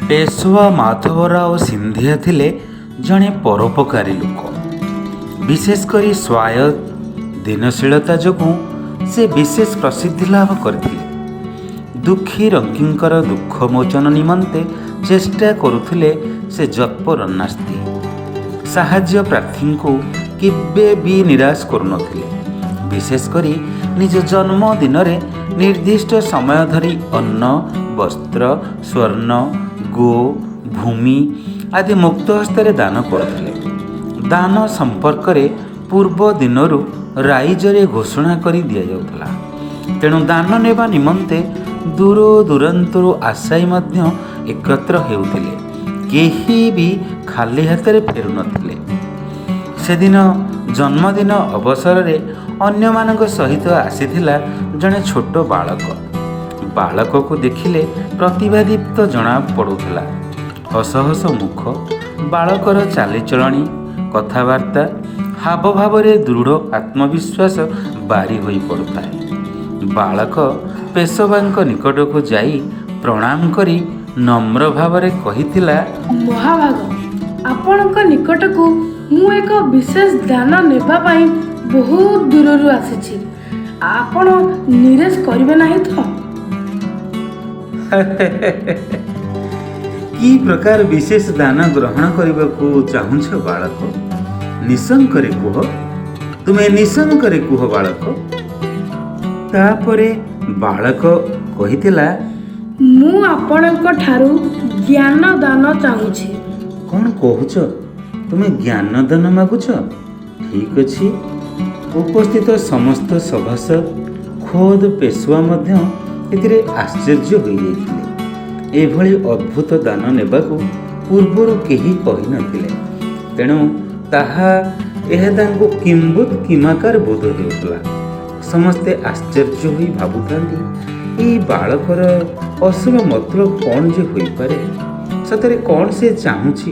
ପେଶୱା ମାଧବରାଓ ସିନ୍ଧିଆ ଥିଲେ ଜଣେ ପରୋପକାରୀ ଲୋକ। ବିଶେଷ କରି ଦିନଶୀଳତା ଯୋଗୁଁ ସେ ବିଶେଷ ପ୍ରସିଦ୍ଧି ଲାଭ କରିଥିଲେ। ଦୁଃଖୀ ରଙ୍କୀଙ୍କର ଦୁଃଖ ମୋଚନ ନିମନ୍ତେ ଚେଷ୍ଟା କରୁଥିଲେ ସେ ଯତ୍ପର ନାସ୍ତି। ସାହାଯ୍ୟ ପ୍ରାର୍ଥୀଙ୍କୁ କେବେ ବି ନିରାଶ କରୁନଥିଲେ। ବିଶେଷ କରି ନିଜ ଜନ୍ମଦିନରେ ନିର୍ଦ୍ଦିଷ୍ଟ ସମୟ ଧରି ଅନ୍ନ, ବସ୍ତ୍ର, ସ୍ୱର୍ଣ୍ଣ, ଗୋ, ଭୂମି ଆଦି ମୁକ୍ତ ହସ୍ତରେ ଦାନ କରୁଥିଲେ। ଦାନ ସମ୍ପର୍କରେ ପୂର୍ବ ଦିନରୁ ରାଇଜରେ ଘୋଷଣା କରି ଦିଆଯାଉଥିଲା। ତେଣୁ ଦାନ ନେବା ନିମନ୍ତେ ଦୂର ଦୂରାନ୍ତରୁ ଆଶାୟୀ ମଧ୍ୟ ଏକତ୍ର ହେଉଥିଲେ। କେହି ବି ଖାଲି ହାତରେ ଫେରୁନଥିଲେ। ସେଦିନ ଜନ୍ମଦିନ ଅବସରରେ ଅନ୍ୟମାନଙ୍କ ସହିତ ଆସିଥିଲା ଜଣେ ଛୋଟ ବାଳକ। ବାଳକକୁ ଦେଖିଲେ ପ୍ରତିଭାଦୀପ୍ତ ଜଣା ପଡ଼ୁଥିଲା। ହସ ହସ ମୁଖ, ବାଳକର ଚାଲିଚଳଣି, କଥାବାର୍ତ୍ତା, ହାବଭାବରେ ଦୃଢ଼ ଆତ୍ମବିଶ୍ୱାସ ବାରି ହୋଇ ପଡ଼ୁଥାଏ। ବାଳକ ପେଶୱାଙ୍କ ନିକଟକୁ ଯାଇ ପ୍ରଣାମ କରି ନମ୍ର ଭାବରେ କହିଥିଲା, ମହାଭାଗ, ଆପଣଙ୍କ ନିକଟକୁ ମୁଁ ଏକ ବିଶେଷ ଦାନ ନେବା ପାଇଁ ବହୁତ ଦୂରରୁ ଆସିଛି। ଆପଣ ନିରାଶ କରିବେ ନାହିଁ ତ? କି ପ୍ରକାର ବିଶେଷ ଦାନ ଗ୍ରହଣ କରିବାକୁ ଚାହୁଁଛ ବାଳକ? ନିଶଙ୍କରେ କୁହ, ତୁମେ ନିଶଙ୍କରେ କୁହ ବାଳକ। ତାପରେ ବାଳକ କହିଥିଲା, ମୁଁ ଆପଣଙ୍କ ଠାରୁ ଜ୍ଞାନ ଦାନ ଚାହୁଁଛି। କ'ଣ କହୁଛ? ତୁମେ ଜ୍ଞାନ ଦାନ ମାଗୁଛ? ଠିକ୍ ଅଛି। ଉପସ୍ଥିତ ସମସ୍ତ ସଭାସଦ, ଖୋଦ୍ ପେଶୱା ମଧ୍ୟ ଏଥିରେ ଆଶ୍ଚର୍ଯ୍ୟ ହୋଇଯାଇଥିଲେ। ଏଭଳି ଅଦ୍ଭୁତ ଦାନ ନେବାକୁ ପୂର୍ବରୁ କେହି କହିନଥିଲେ। ତେଣୁ ଏହା ତାଙ୍କୁ କିମ୍ବୁତ୍ କିମାକାର ବୋଧ ହେଉଥିଲା। ସମସ୍ତେ ଆଶ୍ଚର୍ଯ୍ୟ ହୋଇ ଭାବୁଥାନ୍ତି, ଏଇ ବାଳକର ଅସଲ ମତଲବ କ'ଣ ଯେ ହୋଇପାରେ? ସତରେ କ'ଣ ସେ ଚାହୁଁଛି?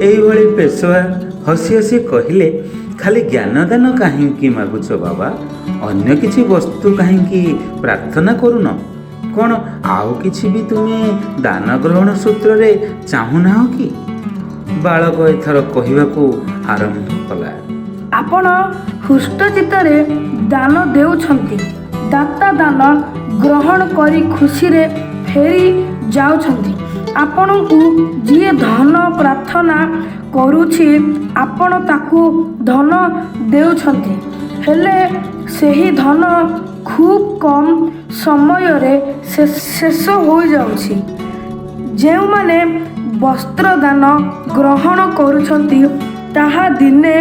ଏଇଭଳି ପେଶୱା ହସି ହସି କହିଲେ, ଖାଲି ଜ୍ଞାନଦାନ କାହିଁକି ମାଗୁଛ ବାବା? ଅନ୍ୟ କିଛି ବସ୍ତୁ କାହିଁକି ପ୍ରାର୍ଥନା କରୁନ? କ'ଣ ଆଉ କିଛି ବି ତୁମେ ଦାନ ଗ୍ରହଣ ସୂତ୍ରରେ ଚାହୁଁନାହ କି? ବାଳକ ଏଥର କହିବାକୁ ଆରମ୍ଭ କଲା, ଆପଣ ହୃଷ୍ଟଚିତ୍ତରେ ଦାନ ଦେଉଛନ୍ତି। ଦାତା ଦାନ ଗ୍ରହଣ କରି ଖୁସିରେ ଫେରି ଯାଉଛନ୍ତି। ଆପଣଙ୍କୁ ଯିଏ ଧନ ପ୍ରାର୍ଥନା କରୁଛି, ଆପଣ ତାକୁ ଧନ ଦେଉଛନ୍ତି। ହେଲେ ସେହି ଧନ ଖୁବ୍ କମ୍ ସମୟରେ ଶେଷ ହୋଇଯାଉଛି। ଯେଉଁମାନେ ବସ୍ତ୍ରଦାନ ଗ୍ରହଣ କରୁଛନ୍ତି, ତାହା ଦିନେ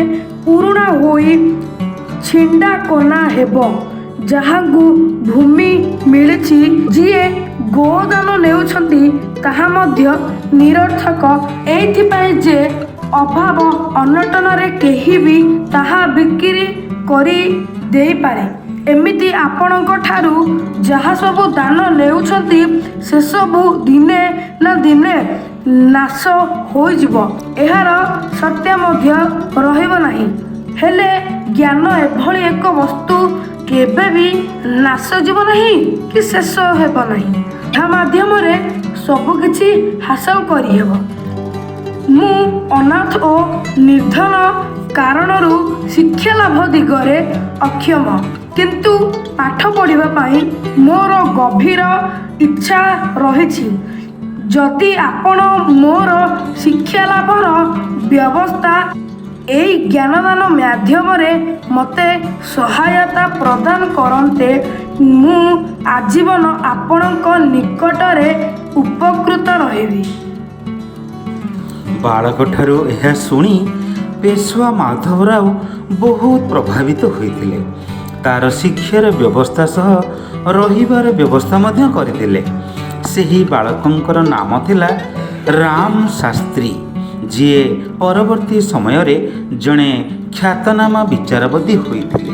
ପୁରୁଣା ହୋଇ ଛିଣ୍ଡା କନା ହେବ। ଯାହାଙ୍କୁ ଭୂମି ମିଳିଛି, ଯିଏ ଗୋଦାନ ନେଉଛନ୍ତି, ତାହା ମଧ୍ୟ ନିରର୍ଥକ। ଏଇଥିପାଇଁ ଯେ ଅଭାବ ଅନଟନରେ କେହି ବି ତାହା ବିକ୍ରି କରି ଦେଇପାରେ। ଏମିତି ଆପଣଙ୍କ ଠାରୁ ଯାହା ସବୁ ଦାନ ନେଉଛନ୍ତି, ସେସବୁ ଦିନେ ନା ଦିନେ ନାଶ ହୋଇଯିବ। ଏହାର ସତ୍ୟ ମଧ୍ୟ ରହିବ ନାହିଁ। ହେଲେ ଜ୍ଞାନ ଏଭଳି ଏକ ବସ୍ତୁ, କେବେ ବି ନାଶ ଯିବ ନାହିଁ କି ଶେଷ ହେବ ନାହିଁ। ଏହା ମାଧ୍ୟମରେ ସବୁ କିଛି ହାସଲ କରିହେବ। ମୁଁ ଅନାଥ ଓ ନିର୍ଧନ କାରଣରୁ ଶିକ୍ଷା ଲାଭ ଦିଗରେ ଅକ୍ଷମ, କିନ୍ତୁ ପାଠ ପଢ଼ିବା ପାଇଁ ମୋର ଗଭୀର ଇଚ୍ଛା ରହିଛି। ଯଦି ଆପଣ ମୋର ଶିକ୍ଷା ଲାଭର ବ୍ୟବସ୍ଥା ଏଇ ଜ୍ଞାନଦାନ ମାଧ୍ୟମରେ ମୋତେ ସହାୟତା ପ୍ରଦାନ କରନ୍ତେ, ମୁଁ ଆଜୀବନ ଆପଣଙ୍କ ନିକଟରେ ଉପକୃତ ରହିବି। ବାଳକଠାରୁ ଏହା ଶୁଣି ପେଶୱା ମାଧବରାଓ ବହୁତ ପ୍ରଭାବିତ ହୋଇଥିଲେ। ତାର ଶିକ୍ଷାର ବ୍ୟବସ୍ଥା ସହ ରହିବାର ବ୍ୟବସ୍ଥା ମଧ୍ୟ କରିଥିଲେ। ସେହି ବାଳକଙ୍କର ନାମ ଥିଲା ରାମ ଶାସ୍ତ୍ରୀ, ଯିଏ ପରବର୍ତ୍ତୀ ସମୟରେ ଜଣେ ଖ୍ୟାତନାମା ବିଚାରବାଦୀ ହୋଇଥିଲେ।